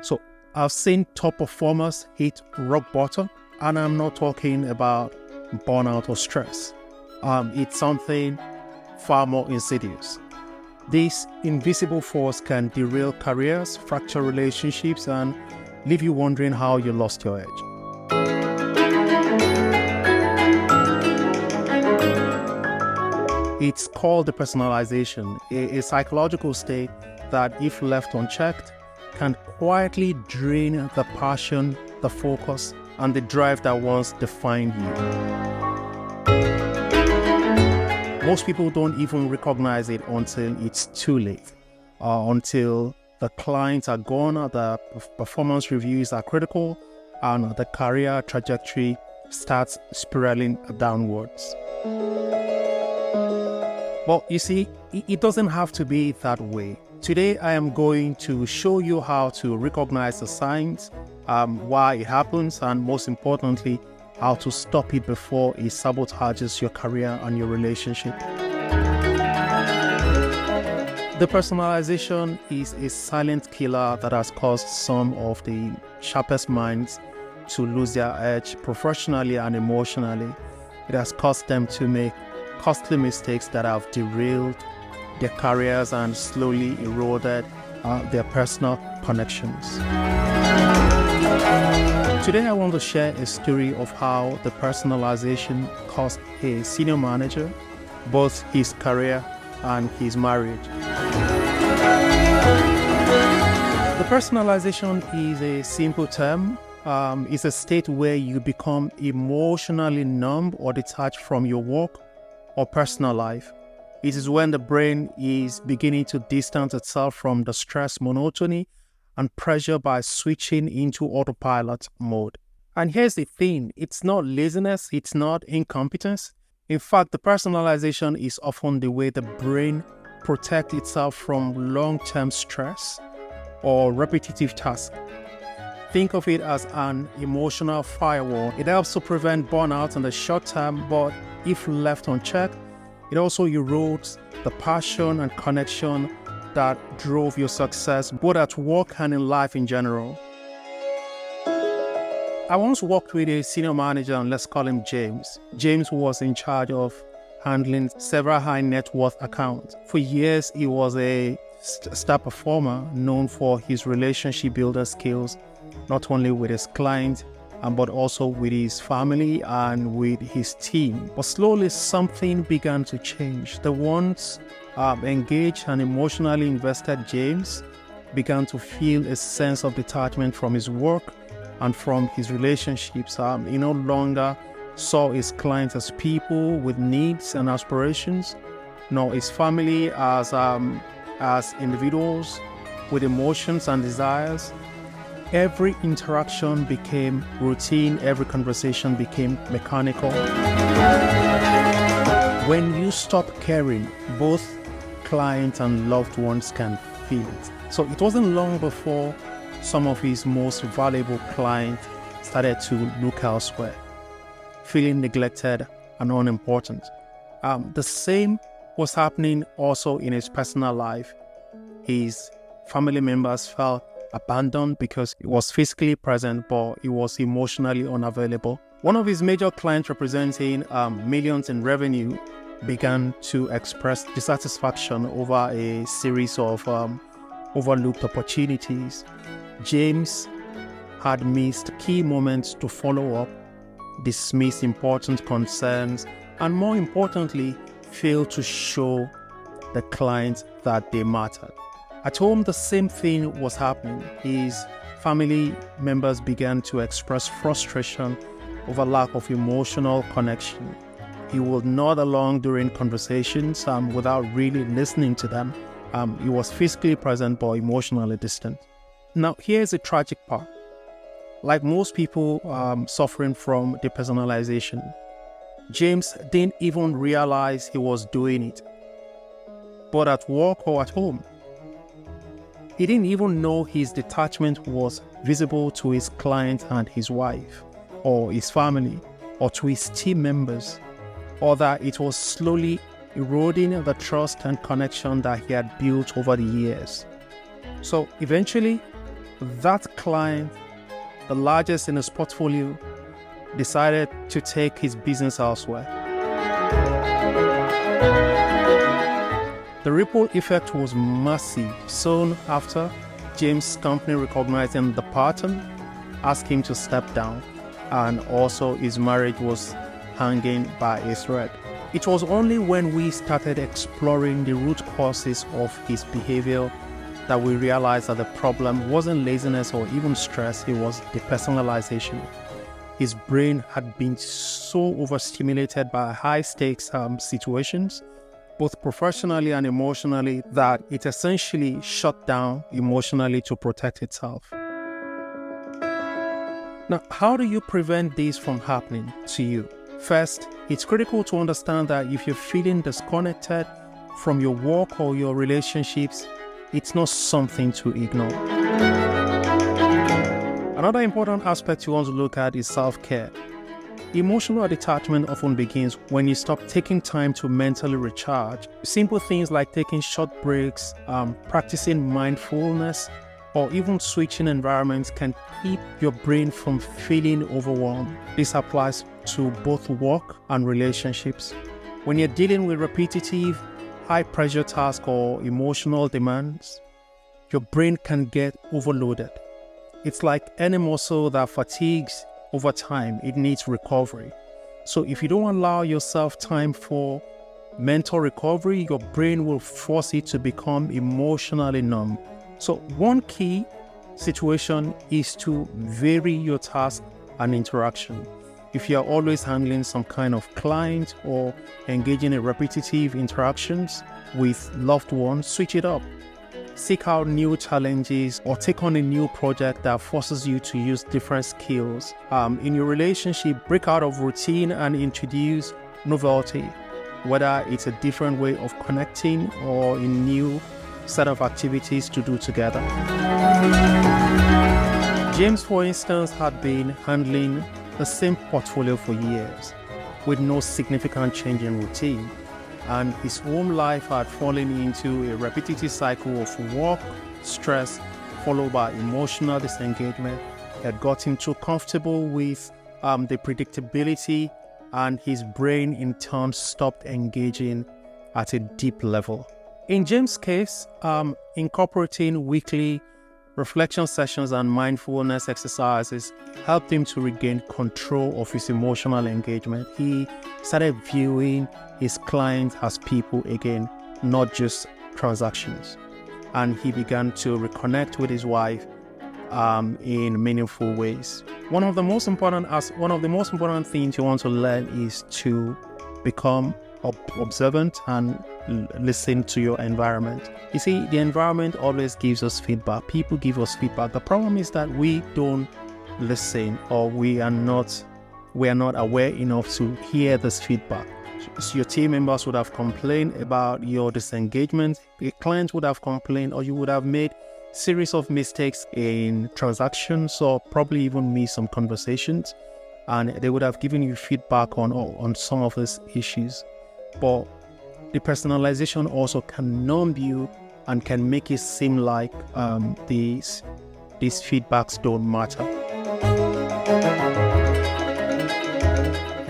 So I've seen top performers hit rock bottom, and I'm not talking about burnout or stress. It's something far more insidious. This invisible force can derail careers, fracture relationships, and leave you wondering how you lost your edge. It's called depersonalization, a psychological state that, if left unchecked, can quietly drain the passion, the focus, and the drive that once defined you. Most people don't even recognize it until it's too late, until the clients are gone, the performance reviews are critical, and the career trajectory starts spiraling downwards. Well, you see, it doesn't have to be that way. Today, I am going to show you how to recognize the signs, why it happens, and most importantly, how to stop it before it sabotages your career and your relationship. Depersonalization is a silent killer that has caused some of the sharpest minds to lose their edge professionally and emotionally. It has caused them to make costly mistakes that have derailed their careers and slowly eroded their personal connections. Today I want to share a story of how depersonalization cost a senior manager both his career and his marriage. Depersonalization is a simple term. It's a state where you become emotionally numb or detached from your work or personal life. It is when the brain is beginning to distance itself from the stress, monotony, and pressure by switching into autopilot mode. And here's the thing, it's not laziness, it's not incompetence. In fact, depersonalization is often the way the brain protects itself from long-term stress or repetitive tasks. Think of it as an emotional firewall. It helps to prevent burnout in the short term, but if left unchecked, it also erodes the passion and connection that drove your success, both at work and in life in general. I once worked with a senior manager, and let's call him James. James was in charge of handling several high net worth accounts. For years, he was a star performer known for his relationship builder skills, not only with his clients, but also with his family and with his team. But slowly something began to change. The once engaged and emotionally invested James began to feel a sense of detachment from his work and from his relationships. He no longer saw his clients as people with needs and aspirations, nor his family as individuals with emotions and desires. Every interaction became routine, every conversation became mechanical. When you stop caring, both clients and loved ones can feel it. So it wasn't long before some of his most valuable clients started to look elsewhere, feeling neglected and unimportant. The same was happening also in his personal life. His family members felt abandoned because he was physically present, but he was emotionally unavailable. One of his major clients, representing millions in revenue, began to express dissatisfaction over a series of overlooked opportunities. James had missed key moments to follow up, dismissed important concerns, and more importantly, failed to show the client that they mattered. At home, the same thing was happening. His family members began to express frustration over lack of emotional connection. He would nod along during conversations without really listening to them. He was physically present but emotionally distant. Now, here's the tragic part. Like most people suffering from depersonalization, James didn't even realize he was doing it. But at work or at home, he didn't even know his detachment was visible to his client and his wife, or his family, or to his team members, or that it was slowly eroding the trust and connection that he had built over the years. So eventually, That client, the largest in his portfolio, decided to take his business elsewhere. The ripple effect was massive. Soon after, James' company recognizing the pattern, asked him to step down, and also his marriage was hanging by a thread. It was only when we started exploring the root causes of his behavior that we realized that the problem wasn't laziness or even stress, it was depersonalization. His brain had been so overstimulated by high-stakes situations, both professionally and emotionally, that it essentially shut down emotionally to protect itself. Now, how do you prevent this from happening to you? First, it's critical to understand that if you're feeling disconnected from your work or your relationships, it's not something to ignore. Another important aspect you want to look at is self-care. Emotional detachment often begins when you stop taking time to mentally recharge. Simple things like taking short breaks, practicing mindfulness, or even switching environments can keep your brain from feeling overwhelmed. This applies to both work and relationships. When you're dealing with repetitive, high-pressure tasks or emotional demands, your brain can get overloaded. It's like any muscle that fatigues over time, it needs recovery. So if you don't allow yourself time for mental recovery, your brain will force it to become emotionally numb. So one key situation is to vary your task and interaction. If you're always handling some kind of client or engaging in repetitive interactions with loved ones, switch it up. Seek out new challenges or take on a new project that forces you to use different skills. In your relationship, break out of routine and introduce novelty, whether it's a different way of connecting or a new set of activities to do together. James, for instance, had been handling the same portfolio for years with no significant change in routine. And his home life had fallen into a repetitive cycle of work, stress, followed by emotional disengagement. He had gotten too comfortable with the predictability, and his brain in turn stopped engaging at a deep level. In James' case, incorporating weekly reflection sessions and mindfulness exercises helped him to regain control of his emotional engagement. He started viewing his clients as people again, not just transactions. And he began to reconnect with his wife in meaningful ways. One of the most important things you want to learn is to become observant and listen to your environment. You see, the environment always gives us feedback. People give us feedback. The problem is that we don't listen, or we are not aware enough to hear this feedback. So your team members would have complained about your disengagement, the client would have complained, or you would have made series of mistakes in transactions, or probably even missed some conversations, and they would have given you feedback on some of these issues. But depersonalization also can numb you and can make it seem like these feedbacks don't matter.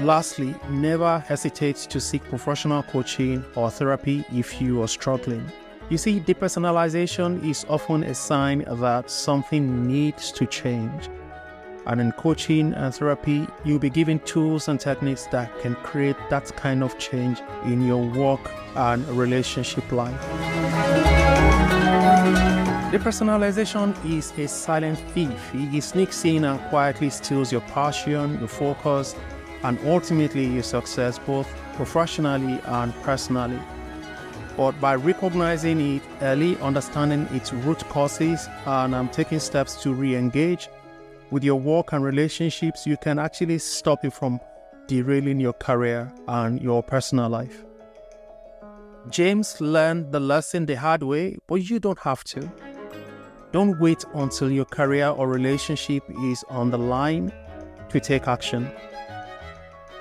Lastly, never hesitate to seek professional coaching or therapy if you are struggling. You see, depersonalization is often a sign that something needs to change. And in coaching and therapy, you'll be given tools and techniques that can create that kind of change in your work and relationship life. Depersonalization is a silent thief. It sneaks in and quietly steals your passion, your focus, and ultimately your success, both professionally and personally. But by recognizing it early, understanding its root causes, and taking steps to re-engage with your work and relationships, you can actually stop it from derailing your career and your personal life. James learned the lesson the hard way, but you don't have to. Don't wait until your career or relationship is on the line to take action.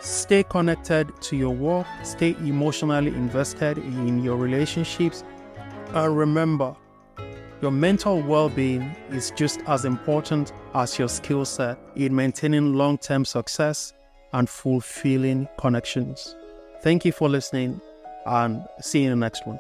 Stay connected to your work, stay emotionally invested in your relationships, and remember, Your mental well-being is just as important as your skill set in maintaining long-term success and fulfilling connections. Thank you for listening, and see you in the next one.